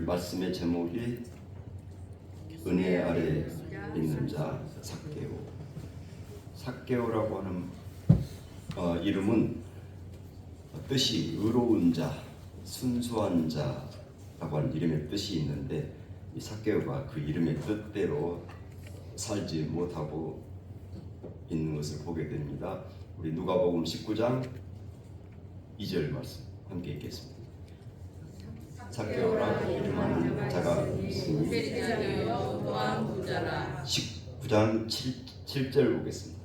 말씀의 제목이 은혜 아래 있는 자 삭개오. 삭개오라고 하는 이름은 뜻이 의로운 자, 순수한 자라고 하는 이름의 뜻이 있는데, 이 삭개오가 그 이름의 뜻대로 살지 못하고 있는 것을 보게 됩니다. 우리 누가복음 19장 2절 말씀 함께 읽겠습니다. 삭개오라 이름하는 자가 있으니 세리자여 또한 부자라. 19장 7절 보겠습니다.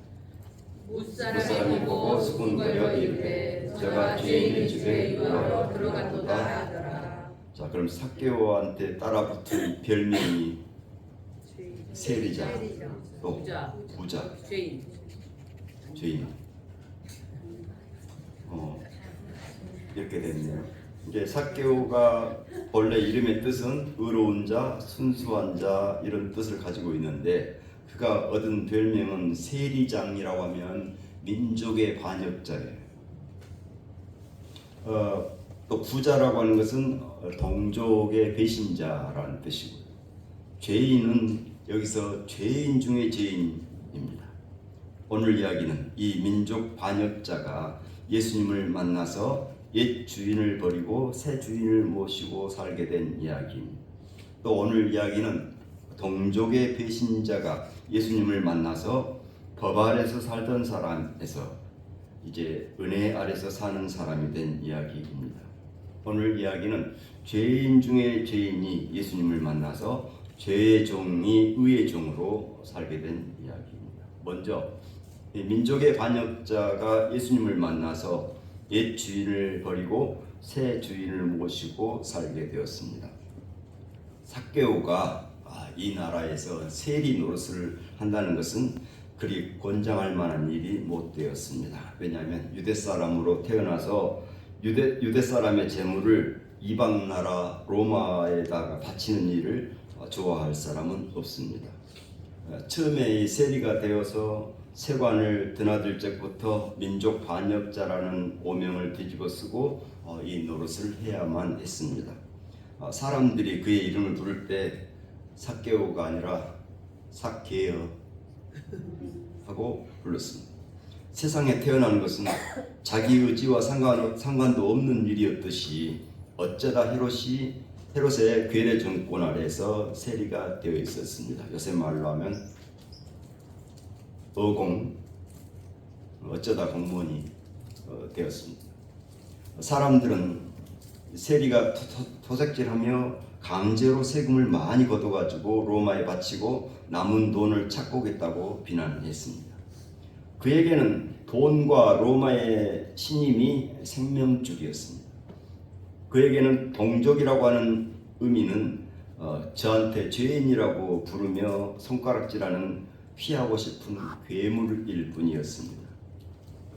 무사람이 보고 수군거려 이르되 저가 죄인의 집에 유하러 들어갔도다 하더라. 자, 그럼 삭개오한테 따라붙은 별명이 세리자, 또 부자, 죄인. 이렇게 됐네요. 이제 삭개오가 원래 이름의 뜻은 의로운 자, 순수한 자 이런 뜻을 가지고 있는데, 그가 얻은 별명은 세리장이라고 하면 민족의 반역자예요. 또 부자라고 하는 것은 동족의 배신자라는 뜻이고, 죄인은 여기서 죄인 중의 죄인입니다. 오늘 이야기는 이 민족 반역자가 예수님을 만나서 옛 주인을 버리고 새 주인을 모시고 살게 된 이야기입니다. 또 오늘 이야기는 동족의 배신자가 예수님을 만나서 법 아래서 살던 사람에서 이제 은혜 아래서 사는 사람이 된 이야기입니다. 오늘 이야기는 죄인 중에 죄인이 예수님을 만나서 죄의 종이 의의 종으로 살게 된 이야기입니다. 먼저 민족의 반역자가 예수님을 만나서 옛 주인을 버리고 새 주인을 모시고 살게 되었습니다. 삭개오가 이 나라에서 세리 노릇을 한다는 것은 그리 권장할 만한 일이 못 되었습니다. 왜냐하면 유대 사람으로 태어나서 유대 사람의 재물을 이방 나라 로마에다가 바치는 일을 좋아할 사람은 없습니다. 처음에 이 세리가 되어서 세관을 드나들 적부터 민족 반역자라는 오명을 뒤집어 쓰고 이 노릇을 해야만 했습니다. 사람들이 그의 이름을 부를 때 삭개오가 아니라 삭개어 하고 불렀습니다. 세상에 태어나는 것은 자기 의지와 상관도 없는 일이었듯이 어쩌다 헤롯의 괴뢰 정권 아래서 세리가 되어 있었습니다. 요새 말로 하면 어쩌다 공무원이 되었습니다. 사람들은 세리가 토색질하며 강제로 세금을 많이 걷어가지고 로마에 바치고 남은 돈을 착복했다고 비난했습니다. 그에게는 돈과 로마의 신임이 생명줄이었습니다. 그에게는 동족이라고 하는 의미는 저한테 죄인이라고 부르며 손가락질하는 피하고 싶은 괴물일 뿐이었습니다.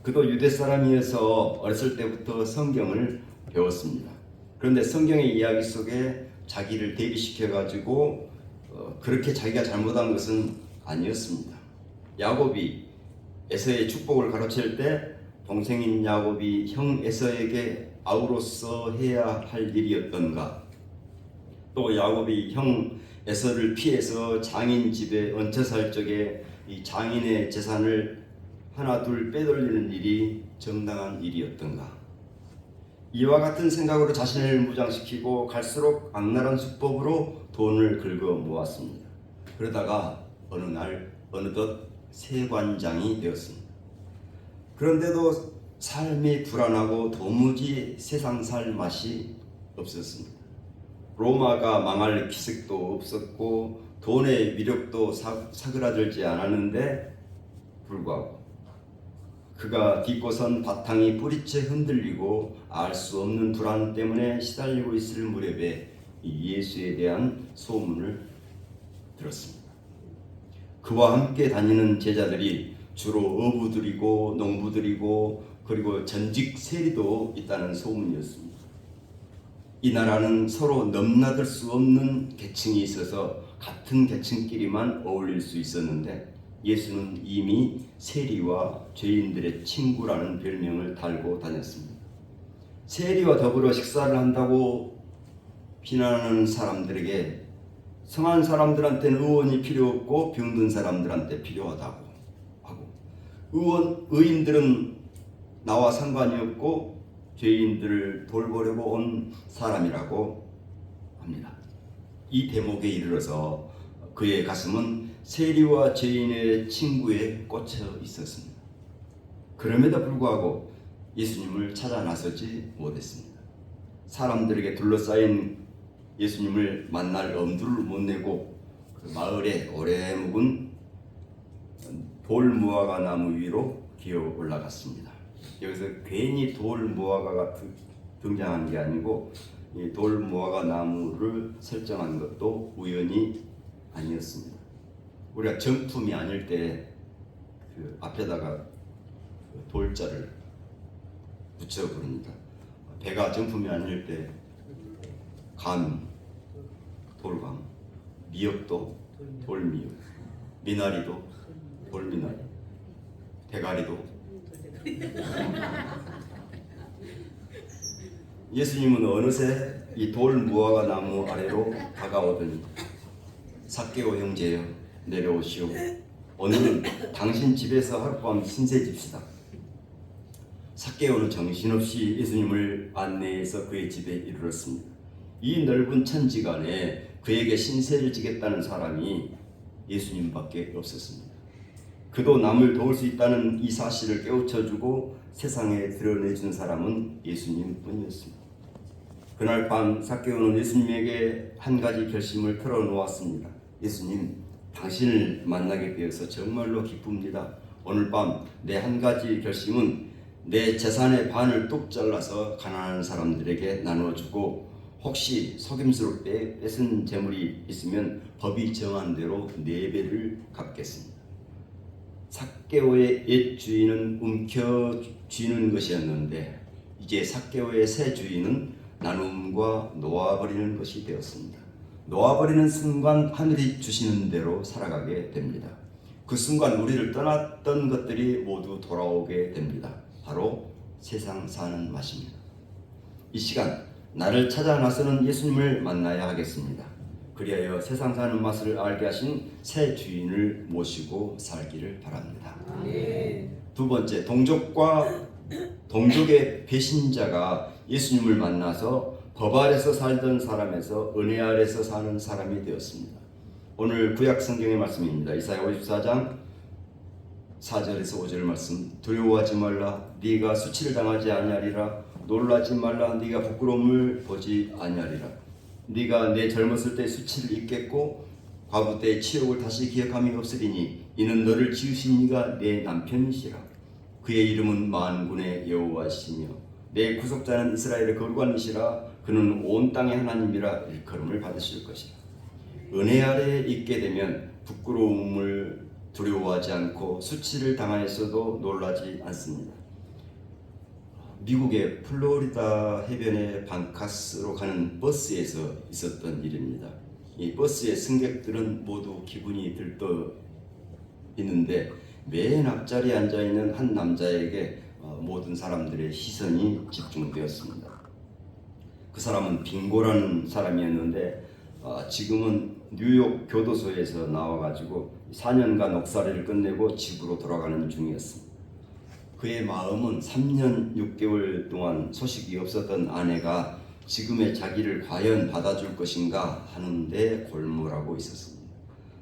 그도 유대 사람이어서 어렸을 때부터 성경을 배웠습니다. 그런데 성경의 이야기 속에 자기를 대비시켜가지고 그렇게 자기가 잘못한 것은 아니었습니다. 야곱이 에서의 축복을 가로챌 때 동생인 야곱이 형 에서에게 아우로서 해야 할 일이었던가, 또 야곱이 형 에서를 피해서 장인 집에 얹혀 살 적에 이 장인의 재산을 하나 둘 빼돌리는 일이 정당한 일이었던가, 이와 같은 생각으로 자신을 무장시키고 갈수록 악랄한 수법으로 돈을 긁어 모았습니다. 그러다가 어느 날 어느덧 세관장이 되었습니다. 그런데도 삶이 불안하고 도무지 세상 살 맛이 없었습니다. 로마가 망할 기색도 없었고 돈의 위력도 사그라들지 않았는데 불구하고 그가 딛고 선 바탕이 뿌리채 흔들리고 알 수 없는 불안 때문에 시달리고 있을 무렵에 예수에 대한 소문을 들었습니다. 그와 함께 다니는 제자들이 주로 어부들이고 농부들이고 그리고 전직 세리도 있다는 소문이었습니다. 이 나라는 서로 넘나들 수 없는 계층이 있어서 같은 계층끼리만 어울릴 수 있었는데, 예수는 이미 세리와 죄인들의 친구라는 별명을 달고 다녔습니다. 세리와 더불어 식사를 한다고 비난하는 사람들에게 성한 사람들한테는 의원이 필요 없고 병든 사람들한테 필요하다고 하고, 의인들은 나와 상관이 없고 죄인들을 돌보려고 온 사람이라고 합니다. 이 대목에 이르러서 그의 가슴은 세리와 죄인의 친구에 꽂혀 있었습니다. 그럼에도 불구하고 예수님을 찾아 나서지 못했습니다. 사람들에게 둘러싸인 예수님을 만날 엄두를 못 내고 그 마을에 오래 묵은 돌 무화과 나무 위로 기어 올라갔습니다. 여기서 괜히 돌 무화과가 등장한 게 아니고 이 돌 무화과 나무를 설정한 것도 우연이 아니었습니다. 우리가 정품이 아닐 때 그 앞에다가 돌자를 붙여 부릅니다. 배가 정품이 아닐 때 감, 돌감, 미역도 돌미역, 미나리도 돌미나리, 대가리도. 예수님은 어느새 이 돌 무화과 나무 아래로 다가오더니 삭개오 형제여 내려오시오. 오늘은 당신 집에서 하룻밤 신세 집시다. 삭개오는 정신없이 예수님을 안내해서 그의 집에 이르렀습니다. 이 넓은 천지간에 그에게 신세를 지겠다는 사람이 예수님밖에 없었습니다. 그도 남을 도울 수 있다는 이 사실을 깨우쳐주고 세상에 드러내준 사람은 예수님뿐이었습니다. 그날 밤 삭개오는 예수님에게 한 가지 결심을 털어놓았습니다. 예수님, 당신을 만나게 되어서 정말로 기쁩니다. 오늘 밤 내 한 가지 결심은 내 재산의 반을 뚝 잘라서 가난한 사람들에게 나눠주고, 혹시 속임수로 뺏은 재물이 있으면 법이 정한 대로 4배를 갚겠습니다. 삭개오의 옛 주인은 움켜쥐는 것이었는데 이제 삭개오의 새 주인은 나눔과 놓아버리는 것이 되었습니다. 놓아버리는 순간 하늘이 주시는 대로 살아가게 됩니다. 그 순간 우리를 떠났던 것들이 모두 돌아오게 됩니다. 바로 세상 사는 맛입니다. 이 시간 나를 찾아 나서는 예수님을 만나야 하겠습니다. 그리하여 세상 사는 맛을 알게 하신 새 주인을 모시고 살기를 바랍니다. 두 번째, 동족의 배신자가 예수님을 만나서 법 아래서 살던 사람에서 은혜 아래서 사는 사람이 되었습니다. 오늘 구약 성경의 말씀입니다. 이사야 54장 4절에서 5절 말씀. 두려워하지 말라, 네가 수치를 당하지 아니하리라. 놀라지 말라, 네가 부끄러움을 보지 아니하리라. 네가 내 젊었을 때 수치를 잊겠고 과부 때의 치욕을 다시 기억함이 없으리니 이는 너를 지으신 이가 내 남편이시라. 그의 이름은 만군의 여호와시며 내 구속자는 이스라엘의 거룩한 이시라. 그는 온 땅의 하나님이라 일컬음을 받으실 것이라. 은혜 아래에 있게 되면 부끄러움을 두려워하지 않고 수치를 당하였어도 놀라지 않습니다. 미국의 플로리다 해변의 방카스로 가는 버스에서 있었던 일입니다. 이 버스의 승객들은 모두 기분이 들떠 있는데 맨 앞자리에 앉아있는 한 남자에게 모든 사람들의 시선이 집중되었습니다. 그 사람은 빙고라는 사람이었는데 지금은 뉴욕 교도소에서 나와가지고 4년간 옥살이를 끝내고 집으로 돌아가는 중이었습니다. 그의 마음은 3년 6개월 동안 소식이 없었던 아내가 지금의 자기를 과연 받아줄 것인가 하는데 골몰하고 있었습니다.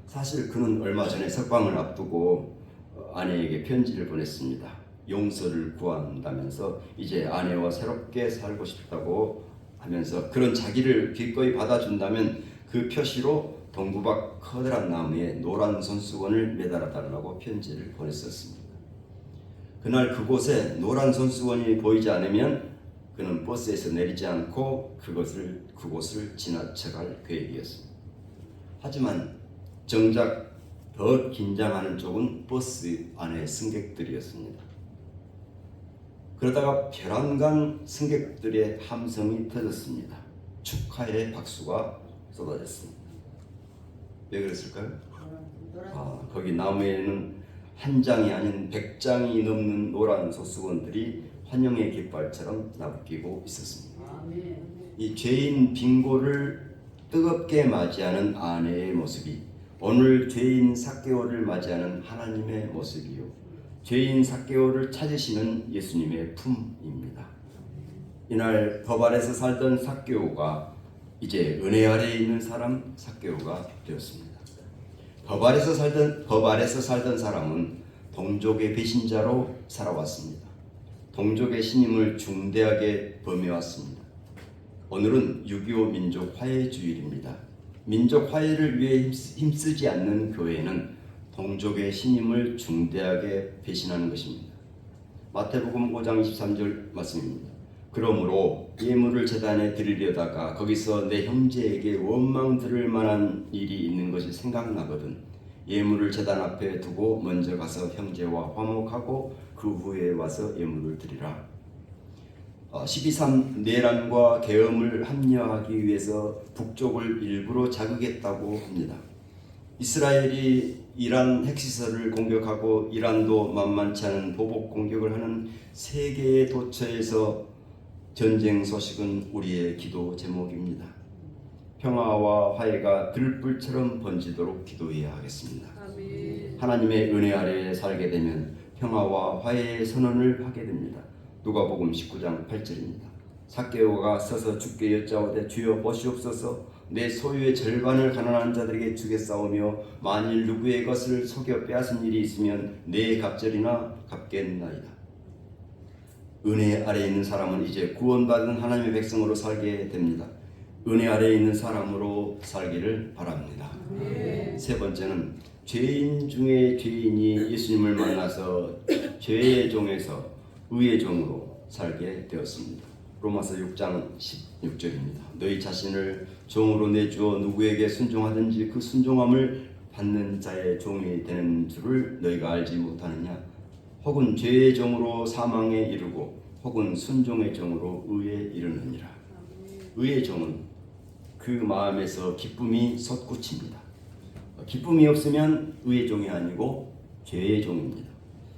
사실 그는 얼마 전에 석방을 앞두고 아내에게 편지를 보냈습니다. 용서를 구한다면서 이제 아내와 새롭게 살고 싶다고 하면서 그런 자기를 기꺼이 받아준다면 그 표시로 동구 밖 커다란 나무에 노란 손수건을 매달아 달라고 편지를 보냈었습니다. 그날 그곳에 노란 손수건이 보이지 않으면 그는 버스에서 내리지 않고 그곳을 지나쳐갈 계획이었습니다. 하지만 정작 더 긴장하는 쪽은 버스 안의 승객들이었습니다. 그러다가 벼랑간 승객들의 함성이 터졌습니다. 축하의 박수가 쏟아졌습니다. 왜 그랬을까요? 거기 나무에는 한 장이 아닌 100장이 넘는 노란 소수건들이 환영의 깃발처럼 나부끼고 있었습니다. 이 죄인 빙고를 뜨겁게 맞이하는 아내의 모습이 오늘 죄인 삭개오를 맞이하는 하나님의 모습이요, 죄인 삭개오를 찾으시는 예수님의 품입니다. 이날 법 아래서 살던 삭개오가 이제 은혜 아래에 있는 사람 삭개오가 되었습니다. 법 아래서 살던 사람은 동족의 배신자로 살아왔습니다. 동족의 신임을 중대하게 범해왔습니다. 오늘은 6.25 민족 화해 주일입니다. 민족 화해를 위해 힘쓰지 않는 교회는 동족의 신임을 중대하게 배신하는 것입니다. 마태복음 5장 23절 말씀입니다. 그러므로 예물을 제단에 드리려다가 거기서 내 형제에게 원망 들을 만한 일이 있는 것이 생각나거든 예물을 제단 앞에 두고 먼저 가서 형제와 화목하고 그 후에 와서 예물을 드리라. 12.3 내란과 계엄을 합리화하기 위해서 북쪽을 일부러 자극했다고 합니다. 이스라엘이 이란 핵시설을 공격하고 이란도 만만치 않은 보복 공격을 하는 세계의 도처에서 전쟁 소식은 우리의 기도 제목입니다. 평화와 화해가 들불처럼 번지도록 기도해야 하겠습니다. 아멘. 하나님의 은혜 아래에 살게 되면 평화와 화해의 선언을 하게 됩니다. 누가복음 19장 8절입니다. 삭개오가 서서 주께 여짜오되 주여 보시옵소서 내 소유의 절반을 가난한 자들에게 주겠사오며 만일 누구의 것을 속여 빼앗은 일이 있으면 내 갑절이나 갚겠나이다. 은혜 아래에 있는 사람은 이제 구원받은 하나님의 백성으로 살게 됩니다. 은혜 아래에 있는 사람으로 살기를 바랍니다. 세 번째는 죄인 중에 죄인이 예수님을 만나서 죄의 종에서 의의 종으로 살게 되었습니다. 로마서 6장 16절입니다. 너희 자신을 종으로 내주어 누구에게 순종하든지 그 순종함을 받는 자의 종이 되는 줄을 너희가 알지 못하느냐? 혹은 죄의 종으로 사망에 이르고 혹은 순종의 종으로 의에 이르느니라. 의의 종은 그 마음에서 기쁨이 솟구칩니다. 기쁨이 없으면 의의 종이 아니고 죄의 종입니다.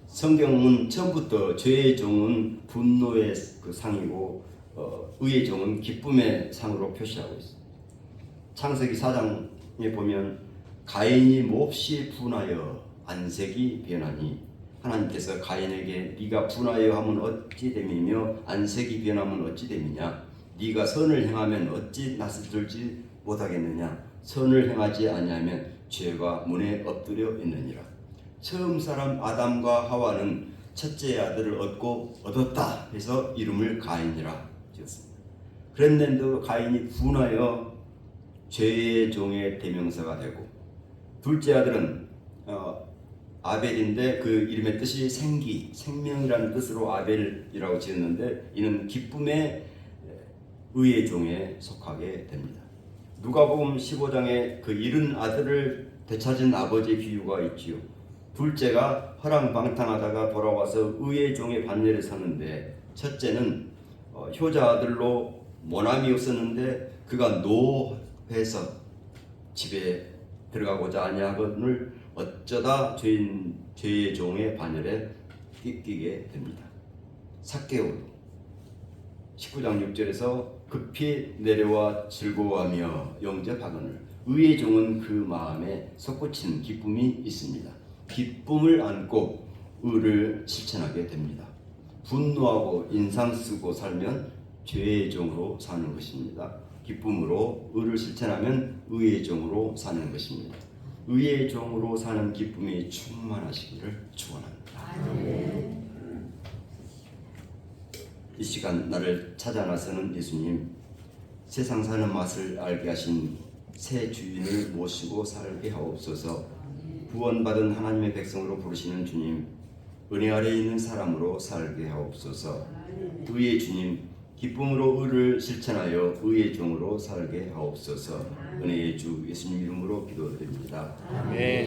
성경은 처음부터 죄의 종은 분노의 그 상이고 의의 종은 기쁨의 상으로 표시하고 있습니다. 창세기 4장에 보면 가인이 몹시 분하여 안색이 변하니 하나님께서 가인에게 네가 분하여 하면 어찌 됨이며 안색이 변하면 어찌 됨이냐? 네가 선을 행하면 어찌 낯을 들지 못하겠느냐? 선을 행하지 아니하면 죄가 문에 엎드려 있느니라. 처음 사람 아담과 하와는 첫째 아들을 얻었다 해서 이름을 가인이라 지었습니다. 그랬는데도 가인이 분하여 죄의 종의 대명사가 되고, 둘째 아들은 아벨인데 그 이름의 뜻이 생명이라는 뜻으로 아벨이라고 지었는데 이는 기쁨의 의의 종에 속하게 됩니다. 누가복음 15장에 그 잃은 아들을 되찾은 아버지의 비유가 있지요. 둘째가 허랑방탕하다가 돌아와서 의의 종의 반열에 서는데 첫째는 효자 아들로 모남이 없었는데 그가 노해서 집에 들어가고자 아니하거늘 어쩌다 죄의 종의 반열에 끼게 됩니다. 삭개오도 19장 6절에서 급히 내려와 즐거워하며 영접하거늘 의의 종은 그 마음에 솟구치는 기쁨이 있습니다. 기쁨을 안고 의를 실천하게 됩니다. 분노하고 인상 쓰고 살면 죄의 종으로 사는 것입니다. 기쁨으로 의를 실천하면 의의 종으로 사는 것입니다. 의의 종으로 사는 기쁨이 충만하시기를 축원합니다. 이 시간 나를 찾아 나서는 예수님, 세상 사는 맛을 알게 하신 새 주인을 모시고 살게 하옵소서. 구원받은 하나님의 백성으로 부르시는 주님, 은혜 아래에 있는 사람으로 살게 하옵소서. 의의 주님, 기쁨으로 의를 실천하여 의의 종으로 살게 하옵소서. 은혜의 주 예수님 이름으로 기도드립니다. 아멘.